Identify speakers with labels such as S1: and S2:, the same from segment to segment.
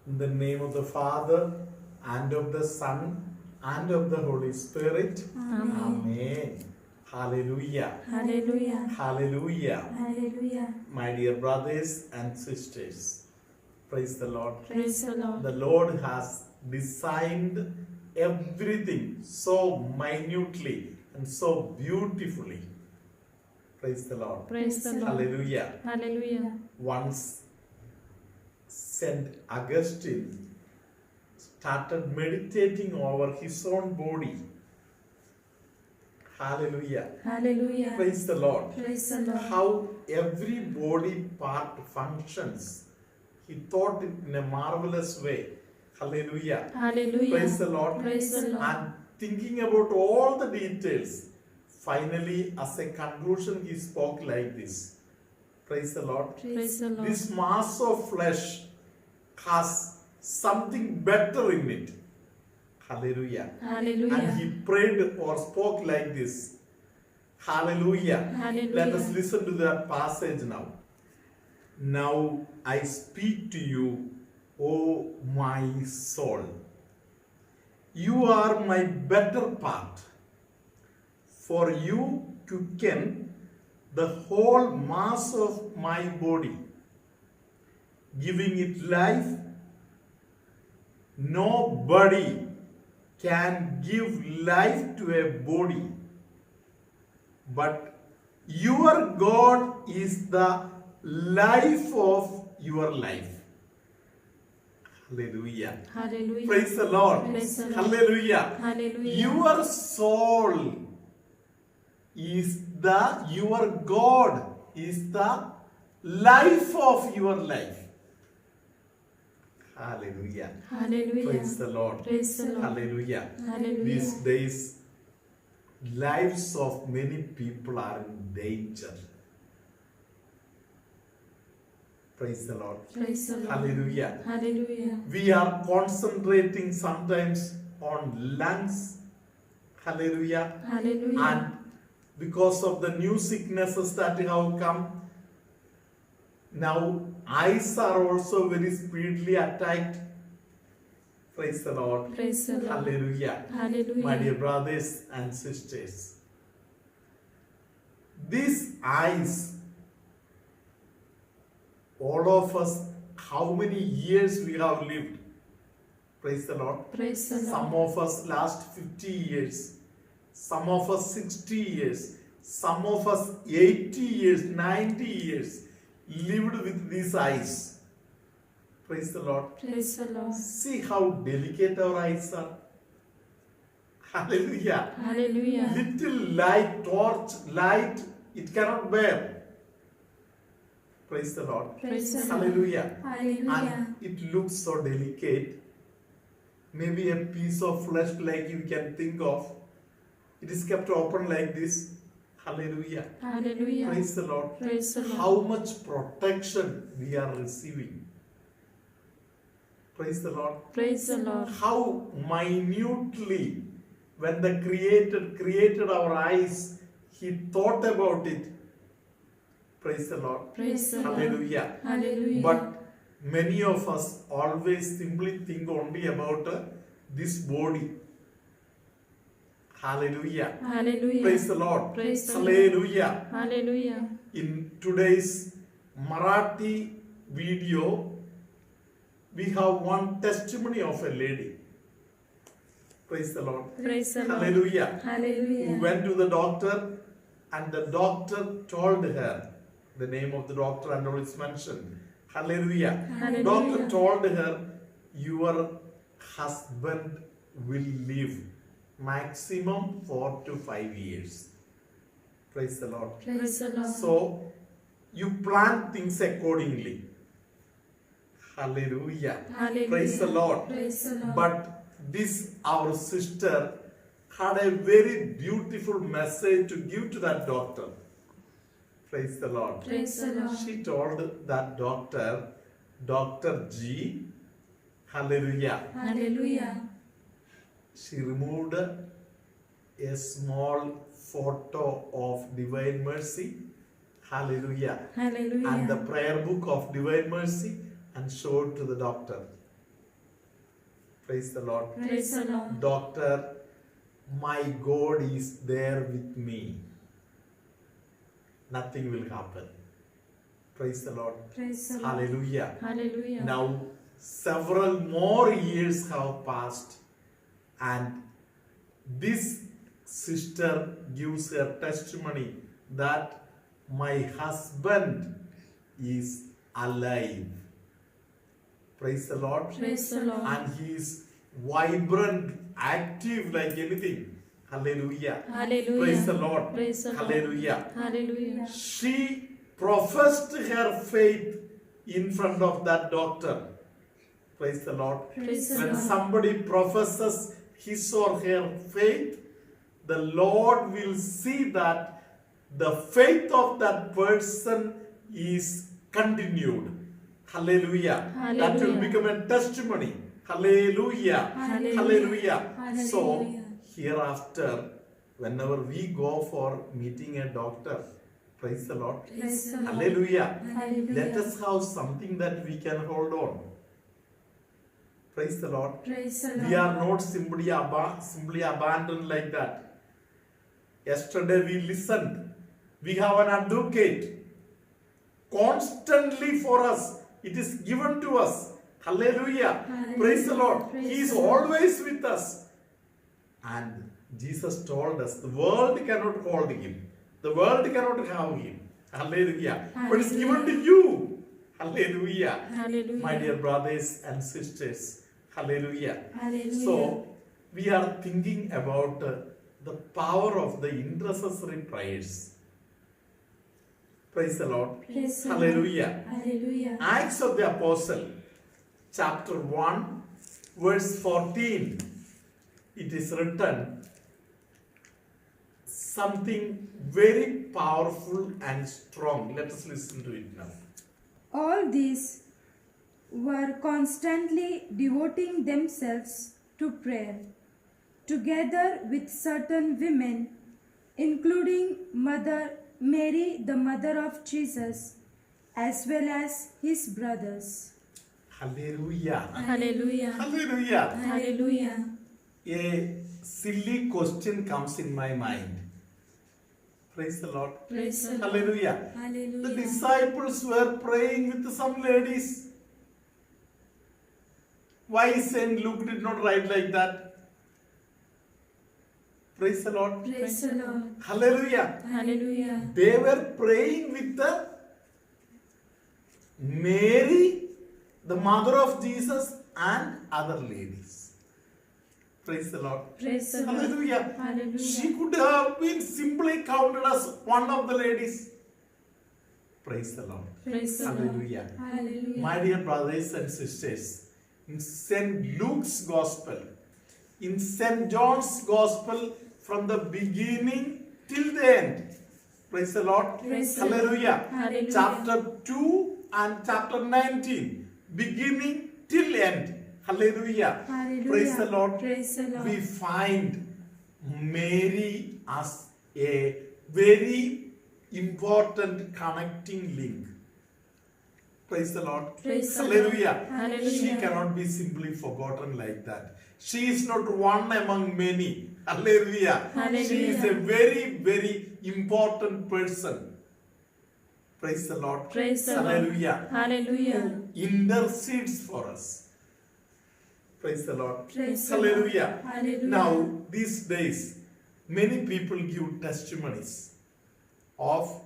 S1: In the name of the Father, and of the Son, and of the Holy Spirit.
S2: Amen.
S1: Amen. Hallelujah.
S2: Hallelujah.
S1: Hallelujah.
S2: Hallelujah.
S1: My dear brothers and sisters, praise the Lord.
S2: Praise the Lord.
S1: The Lord has designed everything so minutely and so beautifully. Praise the Lord.
S2: Praise the Lord.
S1: Hallelujah.
S2: Hallelujah.
S1: Once Saint Augustine started meditating over his own body. Hallelujah.
S2: Hallelujah.
S1: Praise the Lord.
S2: Praise the Lord.
S1: How every body part functions. He thought it in a marvelous way. Hallelujah.
S2: Hallelujah.
S1: Praise the Lord.
S2: Praise the Lord.
S1: And thinking about all the details, finally, as a conclusion, he spoke like this. Praise the Lord.
S2: Praise the Lord.
S1: This mass of flesh has something better in it. Hallelujah.
S2: Hallelujah.
S1: And he prayed or spoke like this. Hallelujah.
S2: Hallelujah.
S1: Let us listen to that passage now. Now I speak to you, O my soul. You are my better part, for you quicken the whole mass of my body, giving it life. Nobody can give life to a body, but your God is the life of your life. Hallelujah.
S2: Hallelujah.
S1: Praise the Lord.
S2: Praise the Lord.
S1: Hallelujah.
S2: Hallelujah.
S1: Your soul is your God is the life of your life. Hallelujah.
S2: Hallelujah.
S1: Praise the Lord.
S2: Praise the Lord.
S1: Hallelujah.
S2: Hallelujah.
S1: These days, lives of many people are in danger. Praise the Lord.
S2: Praise the Lord.
S1: Hallelujah.
S2: Hallelujah.
S1: We are concentrating sometimes on lungs. Hallelujah.
S2: Hallelujah.
S1: And because of the new sicknesses that have come, now eyes are also very speedily attacked. Praise the Lord.
S2: Praise the Lord.
S1: Hallelujah.
S2: Hallelujah.
S1: My dear brothers and sisters, these eyes, all of us, how many years we have lived? Praise the Lord.
S2: Praise the Lord.
S1: Some of us last 50 years, some of us 60 years, some of us 80 years, 90 years lived with these eyes. Praise the Lord.
S2: Praise the Lord.
S1: See how delicate our eyes are. Hallelujah.
S2: Hallelujah.
S1: Little light, torch, light, it cannot bear. Praise the Lord.
S2: Praise the Lord.
S1: Hallelujah.
S2: Hallelujah.
S1: And it looks so delicate. Maybe a piece of flesh like you can think of. It is kept open like this. Hallelujah.
S2: Hallelujah.
S1: Praise the Lord.
S2: Praise the Lord.
S1: How much protection we are receiving. Praise the Lord.
S2: Praise the Lord.
S1: How minutely, when the Creator created our eyes, He thought about it. Praise the Lord.
S2: Praise the Lord.
S1: Hallelujah.
S2: Hallelujah.
S1: But many of us always simply think only about this body. Hallelujah.
S2: Hallelujah.
S1: Praise the Lord.
S2: Praise the Lord.
S1: Hallelujah.
S2: Hallelujah.
S1: In today's Marathi video, we have one testimony of a lady. Praise the Lord.
S2: Praise the Lord.
S1: Hallelujah. Who
S2: Hallelujah.
S1: went to the doctor, and the doctor told her, the name of the doctor and all is mentioned. Hallelujah.
S2: Hallelujah.
S1: Doctor told her, your husband will live maximum 4 to 5 years. Praise the Lord.
S2: Praise the Lord.
S1: So, you plan things accordingly. Hallelujah.
S2: Hallelujah.
S1: Praise the Lord.
S2: Praise the Lord.
S1: But this, our sister, had a very beautiful message to give to that doctor. Praise the Lord.
S2: Praise the Lord.
S1: She told that doctor, Dr. G, hallelujah.
S2: Hallelujah.
S1: She removed a small photo of Divine Mercy, hallelujah,
S2: Hallelujah.
S1: and the prayer book of Divine Mercy, and showed to the doctor. Praise the Lord.
S2: Praise the Lord.
S1: Doctor, my God is there with me. Nothing will happen. Praise the Lord.
S2: Praise the Lord.
S1: Hallelujah.
S2: Hallelujah.
S1: Now, several more years have passed, and this sister gives her testimony that my husband is alive. Praise the Lord.
S2: Praise the Lord.
S1: And he is vibrant, active like anything. Hallelujah.
S2: Hallelujah.
S1: Praise the Lord.
S2: Praise the Lord.
S1: Hallelujah.
S2: Hallelujah.
S1: She professed her faith in front of that doctor. Praise the Lord.
S2: Praise the
S1: When
S2: Lord.
S1: somebody professes his or her faith, the Lord will see that the faith of that person is continued. Hallelujah. That will
S2: Hallelujah.
S1: become a testimony. Hallelujah.
S2: Hallelujah.
S1: Hallelujah.
S2: Hallelujah.
S1: So, hereafter, whenever we go for meeting a doctor, praise the Lord.
S2: Praise the Lord.
S1: Hallelujah.
S2: Hallelujah.
S1: Let us have something that we can hold on. Praise the Lord.
S2: Praise the
S1: We are
S2: Lord.
S1: not simply abandoned like that. Yesterday we listened. We have an advocate constantly for us. It is given to us. Hallelujah.
S2: Hallelujah.
S1: Praise the Lord.
S2: Praise
S1: He is
S2: the Lord.
S1: always with us. And Jesus told us the world cannot hold him. The world cannot have him. Hallelujah. But it's given to you. Hallelujah.
S2: Hallelujah.
S1: My dear brothers and sisters. Hallelujah.
S2: Hallelujah.
S1: So, we are thinking about the power of the intercessory prayers. Praise the Lord.
S2: Praise the
S1: Hallelujah.
S2: Lord. Hallelujah.
S1: Acts of the Apostle, chapter 1, verse 14. It is written something very powerful and strong. Let us listen to it now.
S3: All these were constantly devoting themselves to prayer, together with certain women, including Mary, the mother of Jesus, as well as his brothers.
S1: Hallelujah.
S2: Hallelujah.
S1: Hallelujah.
S2: Hallelujah.
S1: A silly question comes in my mind. Praise the Lord.
S2: Praise the Lord.
S1: Hallelujah. The
S2: Hallelujah.
S1: disciples were praying with some ladies. Why Saint Luke did not write like that? Praise the Lord.
S2: Praise the Lord.
S1: Hallelujah.
S2: Hallelujah.
S1: They were praying with the Mary, the mother of Jesus, and other ladies. Praise the Lord.
S2: Praise the Lord.
S1: Hallelujah.
S2: Hallelujah.
S1: She could have been simply counted as one of the ladies. Praise the Lord.
S2: Praise the Lord.
S1: Hallelujah.
S2: Hallelujah.
S1: My dear brothers and sisters, in St. Luke's Gospel, in St. John's Gospel, from the beginning till the end, praise the Lord.
S2: Praise the
S1: Hallelujah.
S2: Hallelujah.
S1: Chapter 2 and chapter 19, beginning till end. Hallelujah.
S2: Hallelujah.
S1: Praise the Lord.
S2: Praise the Lord.
S1: We find Mary as a very important connecting link. Praise the Lord.
S2: Praise the
S1: Hallelujah.
S2: Lord. Hallelujah.
S1: She cannot be simply forgotten like that. She is not one among many. Hallelujah.
S2: Hallelujah.
S1: She is a very, very important person. Praise the Lord.
S2: Praise the Lord.
S1: Hallelujah.
S2: Hallelujah.
S1: Who intercedes for us. Praise the Lord.
S2: Praise the
S1: Hallelujah.
S2: Lord. Hallelujah.
S1: Now, these days, many people give testimonies of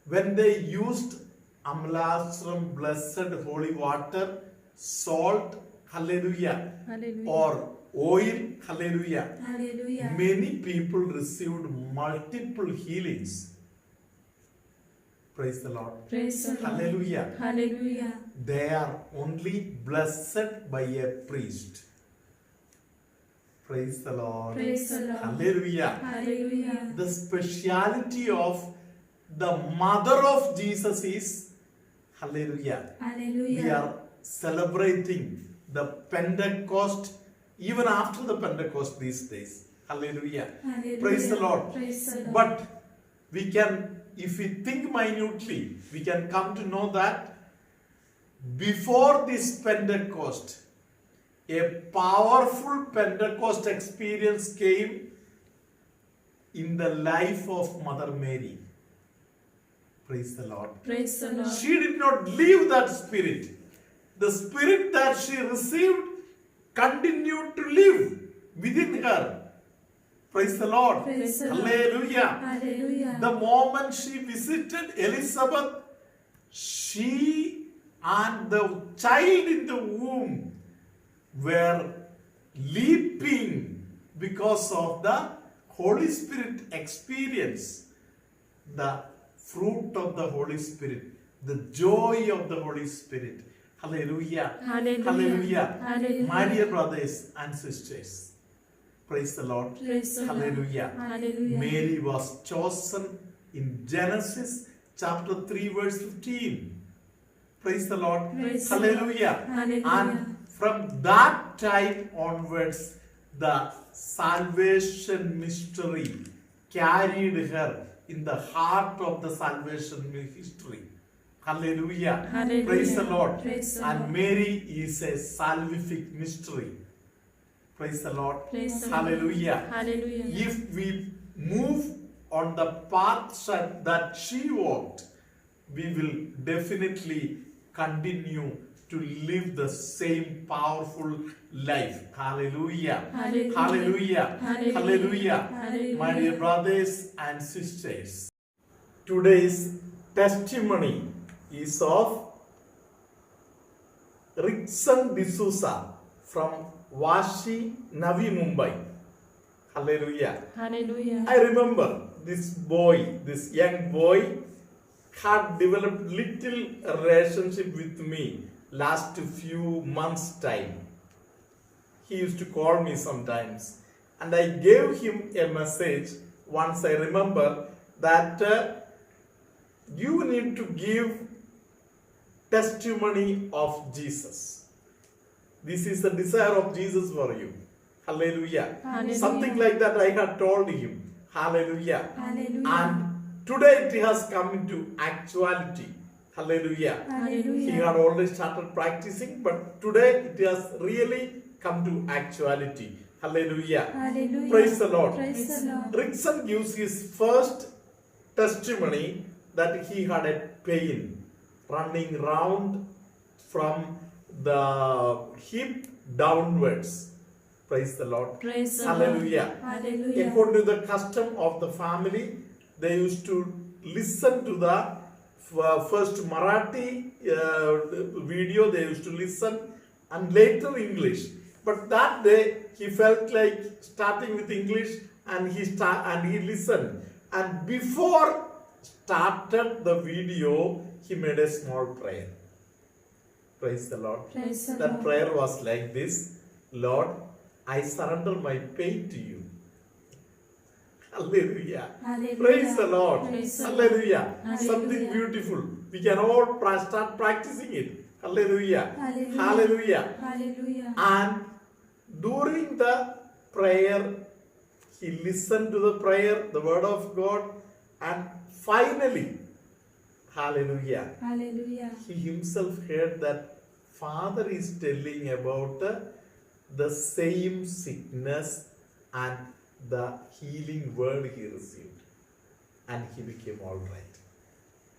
S1: when they used Amlashram, blessed holy water, salt, hallelujah,
S2: Hallelujah.
S1: or oil, hallelujah.
S2: Hallelujah.
S1: Many people received multiple healings. Praise the Lord.
S2: Praise the Lord.
S1: Hallelujah.
S2: Hallelujah.
S1: They are only blessed by a priest. Praise the Lord.
S2: Praise the Lord.
S1: Hallelujah.
S2: Hallelujah.
S1: The speciality of the mother of Jesus is, hallelujah,
S2: Hallelujah.
S1: we are celebrating the Pentecost even after the Pentecost these days. Hallelujah.
S2: Hallelujah.
S1: Praise the Lord.
S2: Praise the Lord.
S1: But we can, if we think minutely, we can come to know that before this Pentecost, a powerful Pentecost experience came in the life of Mother Mary. Praise the Lord.
S2: Praise the Lord.
S1: She did not leave that spirit. The spirit that she received continued to live within her. Praise the Lord.
S2: Praise the Lord.
S1: Hallelujah.
S2: Hallelujah.
S1: The moment she visited Elizabeth, she and the child in the womb were leaping because of the Holy Spirit experience, the fruit of the Holy Spirit, the joy of the Holy Spirit. Hallelujah.
S2: Hallelujah.
S1: Hallelujah.
S2: Hallelujah.
S1: My dear brothers and sisters, praise the Lord.
S2: Praise the Lord.
S1: Hallelujah.
S2: Hallelujah.
S1: Mary was chosen in Genesis chapter 3 verse 15. Praise the Lord.
S2: Praise the Lord.
S1: Hallelujah.
S2: Hallelujah.
S1: And from that time onwards, the salvation mystery carried her in the heart of the salvation history. Hallelujah.
S2: Hallelujah.
S1: Praise the Lord.
S2: Praise the
S1: And
S2: Lord.
S1: Mary is a salvific mystery. Praise the Lord.
S2: Praise the Lord.
S1: Hallelujah.
S2: Hallelujah.
S1: If we move on the path that she walked, we will definitely continue to live the same powerful life. Hallelujah.
S2: Hallelujah.
S1: Hallelujah.
S2: Hallelujah.
S1: Hallelujah.
S2: Hallelujah.
S1: My dear brothers and sisters, today's testimony is of Rickson D'Souza from Vashi, Navi Mumbai. Hallelujah.
S2: Hallelujah.
S1: I remember this young boy had developed little relationship with me last few months time. He used to call me sometimes and I gave him a message once. I remember that you need to give testimony of Jesus. This is the desire of Jesus for you. Hallelujah.
S2: Hallelujah.
S1: Something like that I had told him. Hallelujah.
S2: Hallelujah.
S1: And today it has come into actuality. Hallelujah.
S2: Hallelujah.
S1: He had already started practicing, but today it has really come to actuality. Hallelujah.
S3: Hallelujah.
S1: Praise the Lord.
S3: Praise the Lord.
S1: Rickson gives his first testimony that he had a pain running round from the hip downwards. Praise the Lord.
S2: Praise the
S1: Hallelujah.
S2: Lord. Hallelujah.
S1: According to the custom of the family, they used to listen to the first Marathi video, they used to listen, and later English. But that day he felt like starting with English, and he listened. And before started the video, he made a small prayer. Praise the Lord.
S3: Praise the
S1: That
S3: Lord.
S1: prayer was like this: Lord, I surrender my pain to you. Hallelujah.
S3: Hallelujah.
S1: Praise the Lord.
S2: Praise the Lord.
S1: Hallelujah.
S2: Hallelujah.
S1: Something beautiful. We can all start practicing it. Hallelujah.
S3: Hallelujah.
S1: Hallelujah.
S3: Hallelujah.
S1: And during the prayer, he listened to the prayer, the word of God, and finally, hallelujah,
S3: Hallelujah.
S1: he himself heard that Father is telling about the same sickness and the healing word he received, and he became all right.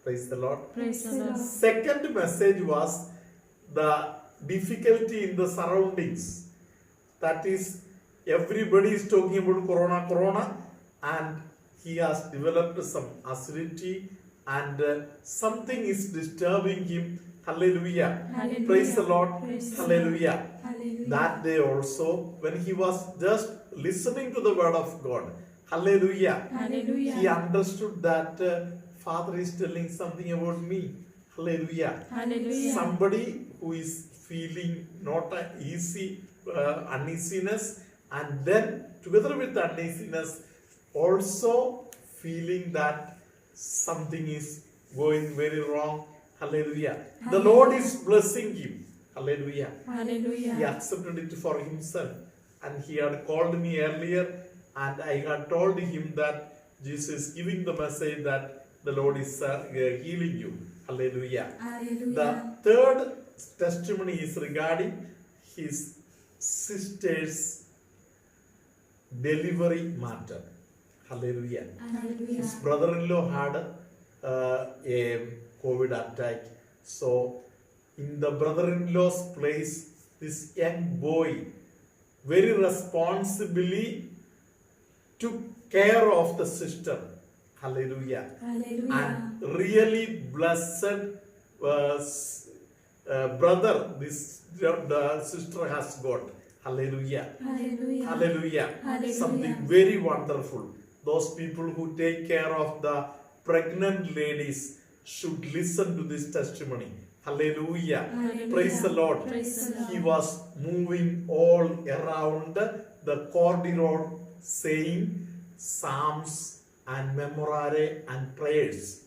S1: Praise the Lord.
S2: Praise the Lord.
S1: Second message was the difficulty in the surroundings. That is, everybody is talking about corona, and he has developed some acidity, and something is disturbing him. Hallelujah.
S2: Hallelujah.
S1: Praise the Lord.
S2: Praise the
S1: Hallelujah.
S3: Hallelujah.
S1: That day also, when he was just listening to the word of God, hallelujah,
S2: Hallelujah.
S1: he understood that Father is telling something about me. Hallelujah.
S2: Hallelujah.
S1: Somebody who is feeling not easy uneasiness, and then together with the uneasiness also feeling that something is going very wrong. Hallelujah. The Lord is blessing him. Hallelujah. He
S2: Hallelujah.
S1: accepted it for himself, and he had called me earlier, and I had told him that Jesus is giving the message that the Lord is healing you. Hallelujah.
S3: Hallelujah.
S1: The third testimony is regarding his sister's delivery matter. Hallelujah.
S2: Hallelujah.
S1: His brother-in-law had a COVID attack. So, in the brother-in-law's place, this young boy very responsibly took care of the sister. Hallelujah.
S2: Hallelujah.
S1: And really blessed brother this the sister has got. Hallelujah.
S2: Hallelujah.
S1: Hallelujah.
S2: Hallelujah.
S1: Something very wonderful. Those people who take care of the pregnant ladies should listen to this testimony. Hallelujah.
S2: Hallelujah.
S1: Praise the Lord.
S2: Praise the Lord.
S1: He was moving all around the corridor saying psalms and memorare and prayers.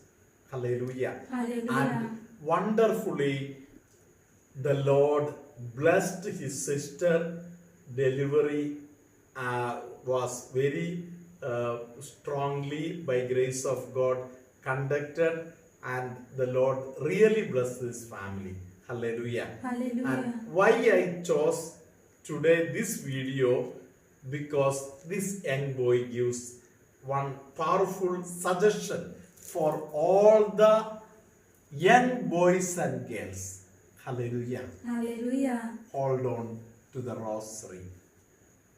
S1: Hallelujah.
S2: Hallelujah.
S1: And wonderfully the Lord blessed his sister. Delivery was very strongly by grace of God conducted, and the Lord really blessed this family. Hallelujah.
S2: Hallelujah.
S1: And why I chose today this video, because this young boy gives one powerful suggestion for all the young boys and girls. Hallelujah.
S2: Hallelujah.
S1: Hold on to the rosary.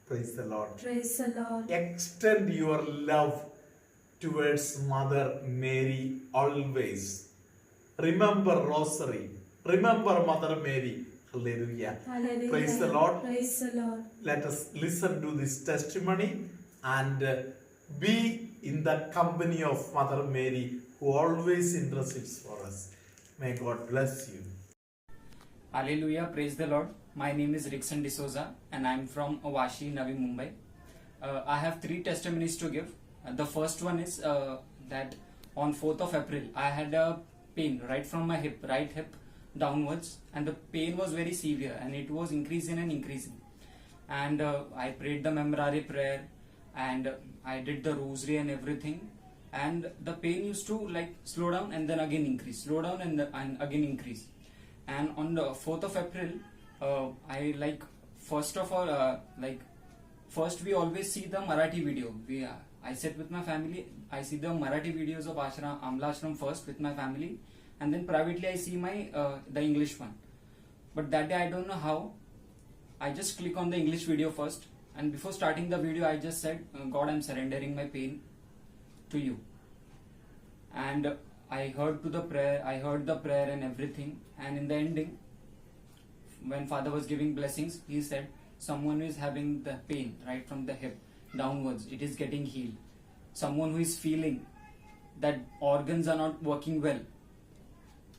S1: Praise the Lord.
S2: Praise the Lord.
S1: Extend your love towards Mother Mary always. Remember rosary. Remember Mother Mary. Hallelujah.
S2: Hallelujah.
S1: Praise the Lord.
S2: Praise the Lord.
S1: Let us listen to this testimony and be in the company of Mother Mary, who always intercedes for us. May God bless you.
S4: Hallelujah, praise the Lord. My name is Rickson D'Souza and I'm from Vashi, Navi Mumbai. I have 3 testimonies to give. The first one is that on 4th of April, I had a pain right from my hip, right hip downwards, and the pain was very severe and it was increasing and increasing. And I prayed the Memorare prayer and I did the rosary and everything, and the pain used to like slow down and then again increase, slow down and again increase. And on the 4th of April, I like first of all first we always see the Marathi video. I sit with my family, I see the Marathi videos of Amla Ashram first with my family, and then privately I see my the English one. But that day I don't know how, I just click on the English video first, and before starting the video I just said, God, I'm surrendering my pain to you. And I heard the prayer and everything, and in the ending, when Father was giving blessings, he said, someone is having the pain right from the hip downwards, it is getting healed. Someone who is feeling that organs are not working well,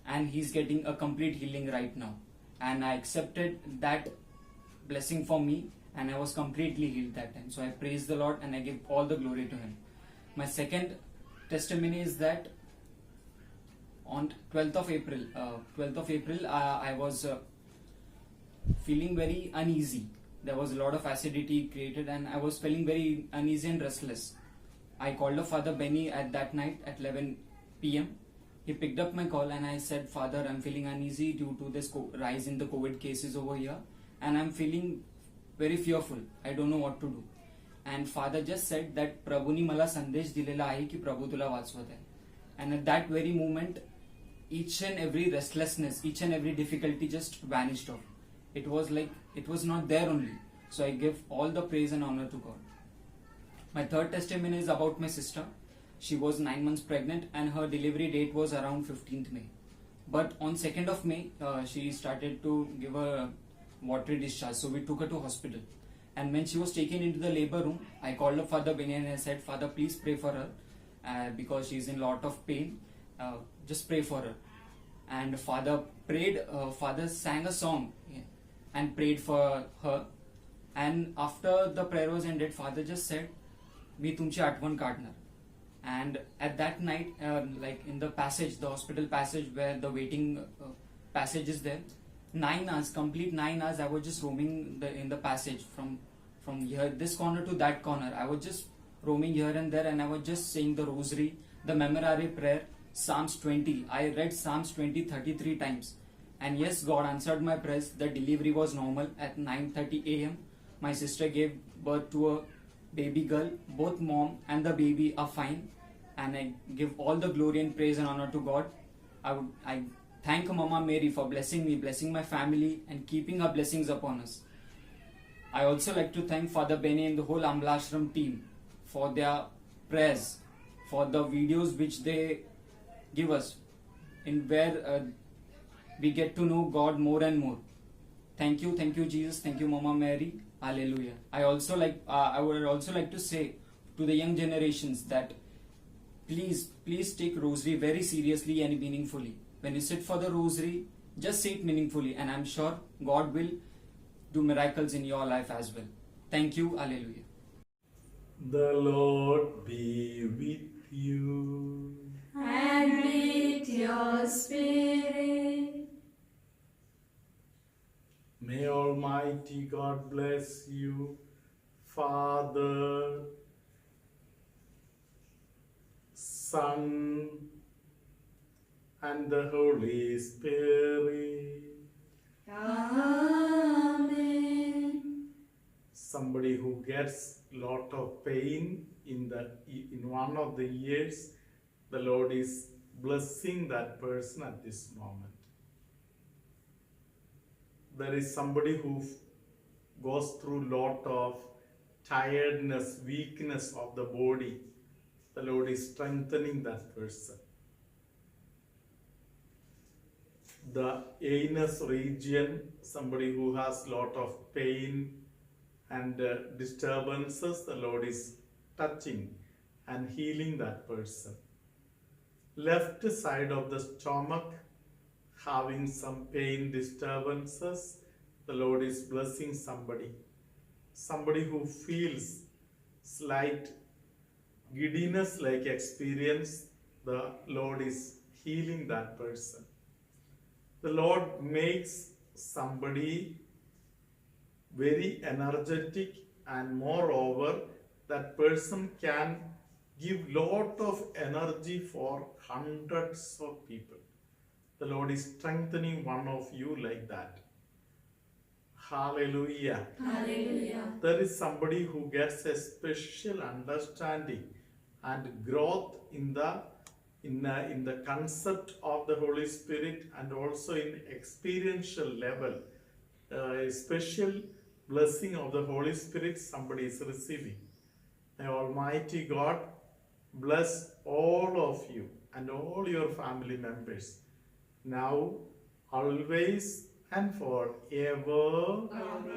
S4: and he's getting a complete healing right now. And I accepted that blessing for me, and I was completely healed that time. So I praise the Lord and I give all the glory to him. My second testimony is that on 12th of April, I was feeling very uneasy. There was a lot of acidity created and I was feeling very uneasy and restless. I called up Father Benny at that night at 11 p.m. He picked up my call and I said, Father, I'm feeling uneasy due to this rise in the COVID cases over here, and I'm feeling very fearful. I don't know what to do. And Father just said that Prabhuni mala sandesh dilela ahe ki Prabhu tula वाचवत hai. And at that very moment, each and every restlessness, each and every difficulty just vanished off. It was like it was not there only. So I give all the praise and honor to God. My third testimony is about my sister. She was 9 months pregnant and her delivery date was around 15th May. But on 2nd of May, she started to give a watery discharge. So we took her to hospital. And when she was taken into the labor room, I called up Father Benny and I said, Father, please pray for her because she is in a lot of pain. Just pray for her. And Father prayed, Father sang a song and prayed for her. And after the prayer was ended, Father just said, मी तुमची आठवण काढणार. And at that night, like in the passage, the hospital passage where the waiting passage is there, 9 hours, complete 9 hours, I was just roaming in the passage from here, this corner to that corner. I was just roaming here and there, and I was just saying the rosary, the Memorare prayer, Psalms 20. I read Psalms 20 33 times, And yes, God answered my prayers. The delivery was normal at 9:30 a.m. My sister gave birth to a baby girl. Both mom and the baby are fine. And I give all the glory and praise and honor to God. I thank Mama Mary for blessing me, blessing my family, and keeping her blessings upon us. I also like to thank Father Benny and the whole Ambla Ashram team for their prayers, for the videos which they give us, in where we get to know God more and more. Thank you, Jesus, thank you, Mama Mary, Hallelujah. I would also like to say to the young generations that please take rosary very seriously and meaningfully. When you sit for the rosary, just say it meaningfully, and I'm sure God will do miracles in your life as well. Thank you, Hallelujah.
S1: The Lord be with you.
S2: And with your spirit.
S1: May Almighty God bless you, Father, Son, and the Holy Spirit.
S2: Amen.
S1: Somebody who gets lot of pain in one of the ears, the Lord is blessing that person at this moment. There is somebody who goes through lot of tiredness, weakness of the body. The Lord is strengthening that person. The anus region, somebody who has lot of pain and disturbances, the Lord is touching and healing that person. Left side of the stomach, having some pain disturbances, the Lord is blessing somebody. Somebody who feels slight giddiness like experience, the Lord is healing that person. The Lord makes somebody very energetic, and moreover that person can give lot of energy for hundreds of people. The Lord is strengthening one of you like that. Hallelujah.
S2: Hallelujah.
S1: There is somebody who gets a special understanding and growth in the concept of the Holy Spirit, and also in experiential level. A special blessing of the Holy Spirit somebody is receiving. May Almighty God bless all of you and all your family members, now, always, and forever.
S2: Amen.